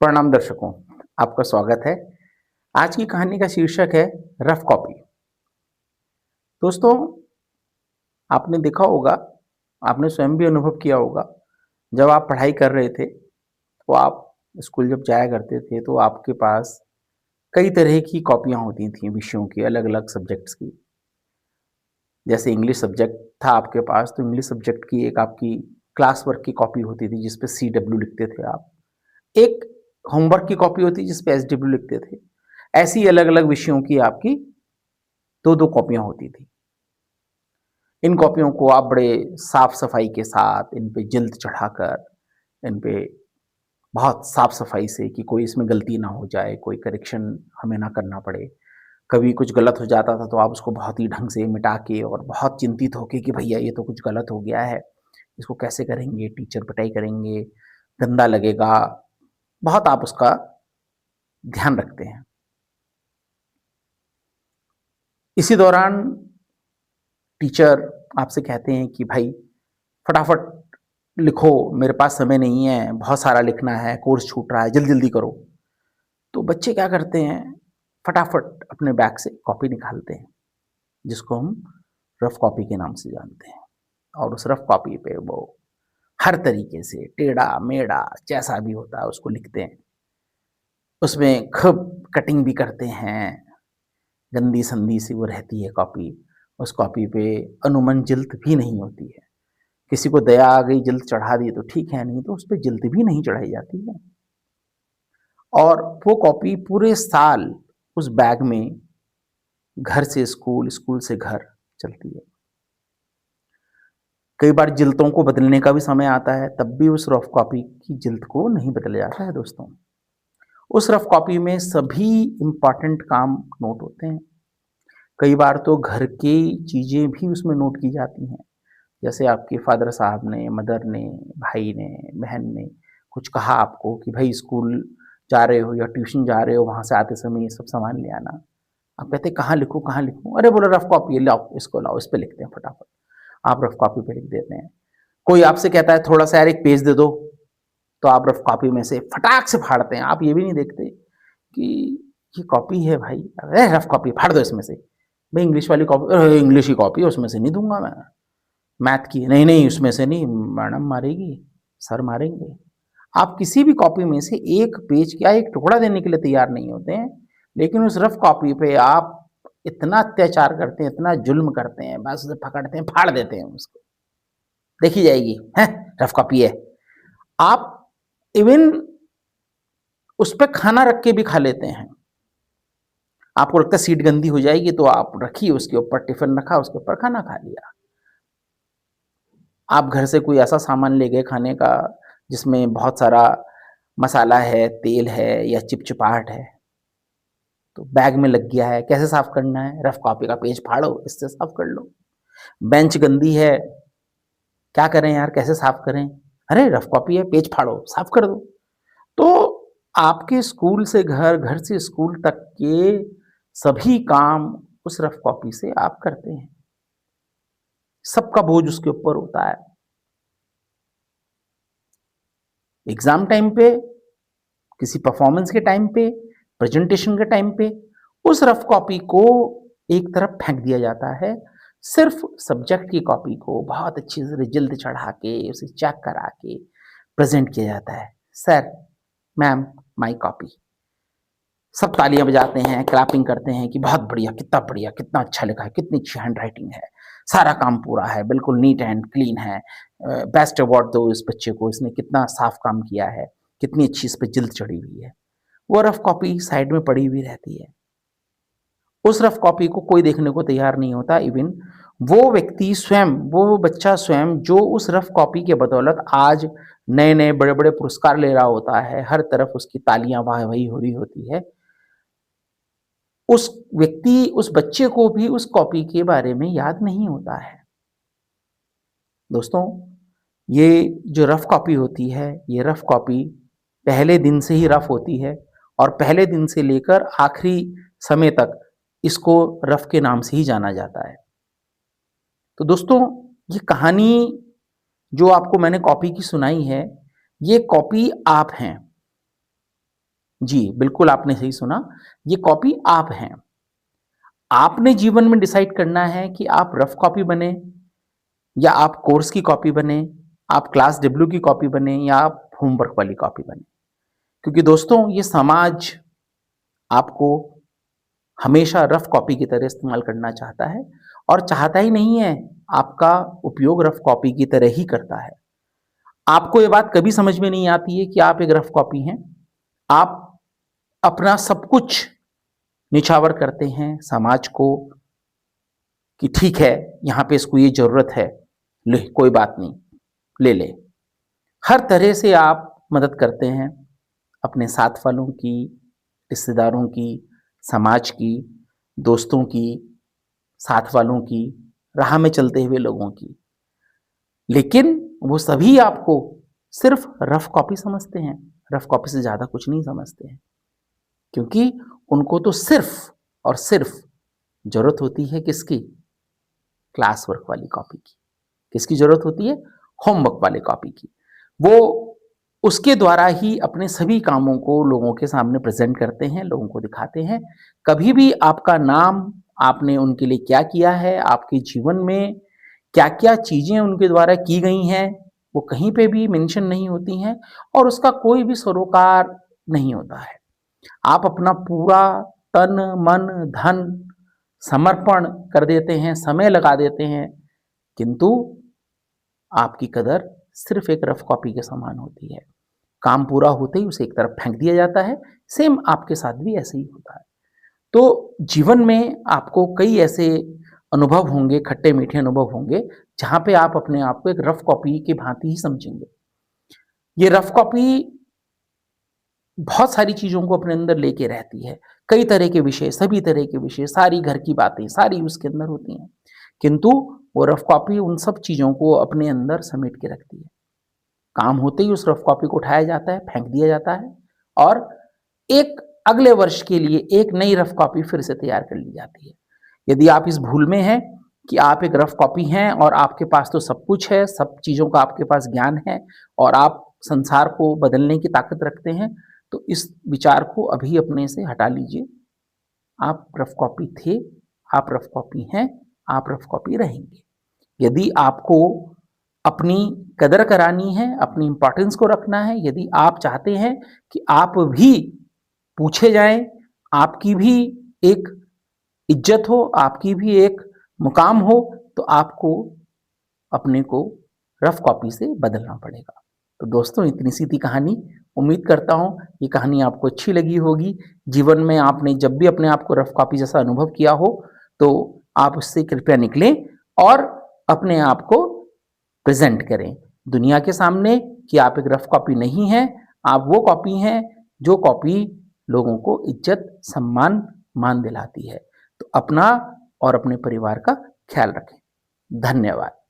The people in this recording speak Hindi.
प्रणाम दर्शकों, आपका स्वागत है। आज की कहानी का शीर्षक है रफ कॉपी। दोस्तों, आपने देखा होगा, आपने स्वयं भी अनुभव किया होगा, जब आप पढ़ाई कर रहे थे, तो आप स्कूल जब जाया करते थे, तो आपके पास कई तरह की कॉपियाँ होती थीं विषयों की, अलग-अलग सब्जेक्ट्स की। जैसे इंग्लिश सब्जेक्ट था आपके पास, तो इंग्लिश सब्जेक्ट की एक आपकी क्लास वर्क की कॉपी होती थी, जिस पे CW लिखते थे आप। एक होमवर्क की कॉपी होती जिस पे SW लिखते थे। ऐसी ही अलग-अलग विषयों की आपकी 2-2 कॉपियाँ होती थी। इन कॉपियों को आप बड़े साफ-सफाई के साथ इन पे जिल्द चढ़ाकर, इन पे बहुत साफ-सफाई से कि कोई इसमें गलती ना हो जाए, कोई करेक्शन हमें ना करना पड़े। कभी कुछ गलत हो जाता था तो आप उसको बहुत ही ढंग से मिटा के और बहुत चिंतित होके कि भैया ये तो कुछ गलत हो गया है, इसको कैसे करेंगे, टीचर पिटाई करेंगे, गंदा लगेगा, बहुत आप उसका ध्यान रखते हैं। इसी दौरान टीचर आपसे कहते हैं कि भाई फटाफट लिखो, मेरे पास समय नहीं है, बहुत सारा लिखना है, कोर्स छूट रहा है, जल्दी-जल्दी करो। तो बच्चे क्या करते हैं, फटाफट अपने बैग से कॉपी निकालते हैं, जिसको हम रफ कॉपी के नाम से जानते हैं। और उस रफ कॉपी पे वो हर तरीके से टेढ़ा-मेढ़ा जैसा भी होता है उसको लिखते हैं। उसमें खूब कटिंग भी करते हैं, गंदी-संदी सी वो रहती है कॉपी। उस कॉपी पे अनुमन जिल्द भी नहीं होती है। किसी को दया आ गई, जिल्द चढ़ा दी तो ठीक है, नहीं तो उस पे जिल्द भी नहीं चढ़ाई जाती है। और वो कॉपी पूरे साल उस बैग में घर से स्कूल, स्कूल से घर चलती है। कई बार जिल्दों को बदलने का भी समय आता है, तब भी उस रफ कॉपी की जिल्द को नहीं बदला जाता है दोस्तों। उस रफ कॉपी में सभी इम्पोर्टेंट काम नोट होते हैं। कई बार तो घर की चीज़ें भी उसमें नोट की जाती हैं। जैसे आपके फ़ादर साहब ने, मदर ने, भाई ने, बहन ने कुछ कहा आपको कि भई स्कूल जा रहे हो या ट्यूशन जा रहे हो, वहाँ से आते समय ये सब सामान ले आना। आप कहते हैं कहाँ लिखूँ, कहाँ लिखूँ? अरे बोलो रफ कॉपी है, लाओ इसको लाओ, इस पे लिखते हैं फटाफट। आप रफ कॉपी पे लिख देते हैं। कोई आपसे कहता है थोड़ा-सा यार एक पेज दे दो, तो आप रफ कॉपी में से फटाक से फाड़ते हैं। आप ये भी नहीं देखते कि ये कॉपी है भाई, अरे रफ कॉपी फाड़ दो इसमें से। भई इंग्लिश वाली कॉपी, इंग्लिश की कॉपी है उसमें से नहीं दूँगा मैं। मैथ की, नहीं, नहीं उसमें से नहीं, मैडम मारेगी, सर मारेंगे। आप किसी भी कॉपी में से एक पेज क्या एक टुकड़ा देने के लिए तैयार नहीं होते हैं, लेकिन उस रफ कॉपी पे आप इतना अत्याचार करते हैं, इतना जुल्म करते हैं, बस उसे पकड़ते हैं, फाड़ देते हैं उसको। देखी जाएगी, हैं, रफ कॉपी है। आप इवन उस पे खाना रख के भी खा लेते हैं। आपको लगता है सीट गंदी हो जाएगी तो आप रखिए उसके ऊपर, टिफ़िन रखा, उसके ऊपर खाना खा लिया। आप घर से कोई ऐसा सामान ले गए खाने का जिसमें बहुत सारा मसाला है, तेल है या चिपचिपाहट है, तो बैग में लग गया है, कैसे साफ करना है? रफ कॉपी का पेज फाड़ो, इससे साफ कर लो। बेंच गंदी है, क्या करें यार, कैसे साफ करें? अरे रफ कॉपी है, पेज फाड़ो, साफ कर दो। तो आपके स्कूल से घर, घर से स्कूल तक के सभी काम उस रफ कॉपी से आप करते हैं। सबका बोझ उसके ऊपर होता है। एग्ज़ाम टाइम पे, किसी परफॉर्मेंस के टाइम पे, प्रेजेंटेशन के टाइम पे, उस रफ कॉपी को एक तरफ फेंक दिया जाता है। सिर्फ सब्जेक्ट की कॉपी को बहुत अच्छी से जिल्द चढ़ा के, उसे चेक करा के प्रेज़ेंट किया जाता है। Sir, ma'am, my copy. सब तालियाँ बजाते हैं, क्लैपिंग करते हैं कि बहुत बढ़िया, कितना अच्छा लिखा है, कितनी अच्छी हैंडराइटिंग है, सारा काम पूरा है, बिल्कुल नीट एंड क्लीन है। बेस्ट अवार्ड दो इस बच्चे को, इसने कितना साफ काम किया है, कितनी अच्छी इस पे जिल्द चढ़ी हुई है। वो रफ कॉपी साइड में पड़ी हुई रहती है। उस रफ कॉपी को कोई देखने को तैयार नहीं होता। इवन वो व्यक्ति स्वयं, वो बच्चा स्वयं जो उस रफ कॉपी के बदौलत आज नए-नए बड़े-बड़े पुरस्कार ले रहा होता है, हर तरफ उसकी तालियाँ वाह-वाही हो रही होती है। उस व्यक्ति, उस बच्चे को भी उस कॉपी के बारे में याद नहीं होता है। दोस्तों, ये जो रफ कॉपी होती है, ये रफ कॉपी पहले दिन से ही रफ होती है और पहले दिन से लेकर आखिरी समय तक इसको रफ के नाम से ही जाना जाता है। तो दोस्तों, ये कहानी जो आपको मैंने कॉपी की सुनाई है, ये कॉपी आप हैं। जी, बिल्कुल आपने सही सुना। ये कॉपी आप हैं। आपने जीवन में डिसाइड करना है कि आप रफ कॉपी बने या आप कोर्स की कॉपी बने, आप क्लास डब्ल्यू की कॉपी बने या आप होमवर्क वाली कॉपी बने। क्योंकि दोस्तों ये समाज आपको हमेशा रफ कॉपी की तरह इस्तेमाल करना चाहता है और चाहता ही नहीं है, आपका उपयोग रफ कॉपी की तरह ही करता है। आपको ये बात कभी समझ में नहीं आती है कि आप एक रफ कॉपी हैं। आप अपना सब कुछ निछावर करते हैं समाज को कि ठीक है, यहाँ पे इसको ये ज़रूरत है, ले कोई बात नहीं, ले ले। हर तरह से आप मदद करते हैं, अपने साथ वालों की, रिश्तेदारों की, समाज की, दोस्तों की, साथ वालों की, राह में चलते हुए लोगों की। लेकिन वो सभी आपको सिर्फ़ रफ़ कॉपी समझते हैं, रफ़ कॉपी से ज़्यादा कुछ नहीं समझते हैं। क्योंकि उनको तो सिर्फ़ और सिर्फ़ ज़रूरत होती है किसकी? क्लास वर्क वाली कॉपी की। किसकी ज़रूरत होती है? होमवर्क वाली कॉपी की। वो उसके द्वारा ही अपने सभी कामों को लोगों के सामने प्रेज़ेंट करते हैं, लोगों को दिखाते हैं। कभी भी आपका नाम, आपने उनके लिए क्या किया है, आपके जीवन में क्या-क्या चीज़ें उनके द्वारा की गई हैं, वो कहीं पे भी मेंशन नहीं होती हैं और उसका कोई भी सरोकार नहीं होता है। आप अपना पूरा तन, मन, धन समर्पण कर देते हैं, समय लगा देते हैं, किंतु आपकी कदर सिर्फ़ एक रफ़ कॉपी के समान होती है। काम पूरा होते ही उसे एक तरफ फेंक दिया जाता है, सेम आपके साथ भी ऐसे ही होता है। तो जीवन में आपको कई ऐसे अनुभव होंगे, खट्टे-मीठे अनुभव होंगे, जहाँ पे आप अपने आप को एक रफ़ कॉपी की भाँति ही समझेंगे। ये रफ़ कॉपी बहुत सारी चीज़ों को अपने अंदर लेके रहती है। कई तरह के विषय, सभी तरह के विषय, सारी घर की बातें, सारी उसके अंदर होती हैं। किंतु वो रफ़ कॉपी उन सब चीज़ों को अपने अंदर समेट के रखती है। काम होते ही उस रफ़ कॉपी को उठाया जाता है, फेंक दिया जाता है और एक अगले वर्ष के लिए एक नई रफ़ कॉपी फिर से तैयार कर ली जाती है। यदि आप इस भूल में हैं कि आप एक रफ़ कॉपी हैं और आपके पास तो सब कुछ है, सब चीज़ों का आपके पास ज्ञान है और आप संसार को बदलने की ताकत रखते हैं, तो इस विचार को अभी अपने से हटा लीजिए। आप रफ़ कॉपी थे, आप रफ़ कॉपी हैं, आप रफ़ कॉपी रहेंगे। यदि आपको अपनी कदर करानी है, अपनी इम्पोर्टेंस को रखना है, यदि आप चाहते हैं कि आप भी पूछे जाएँ, आपकी भी एक इज़्ज़त हो, आपकी भी एक मुकाम हो, तो आपको अपने को रफ़ कॉपी से बदलना पड़ेगा। तो दोस्तों इतनी सी थी कहानी। उम्मीद करता हूँ ये कहानी आपको अच्छी लगी होगी। जीवन में आपने जब भी अपने आप को रफ़ कॉपी जैसा अनुभव किया हो, तो आप उससे कृपया निकलें और अपने आप को प्रेज़ेंट करें दुनिया के सामने कि आप एक रफ़ कॉपी नहीं हैं, आप वो कॉपी हैं जो कॉपी लोगों को इज़्ज़त, सम्मान, मान दिलाती है। तो अपना और अपने परिवार का ख़्याल रखें। धन्यवाद।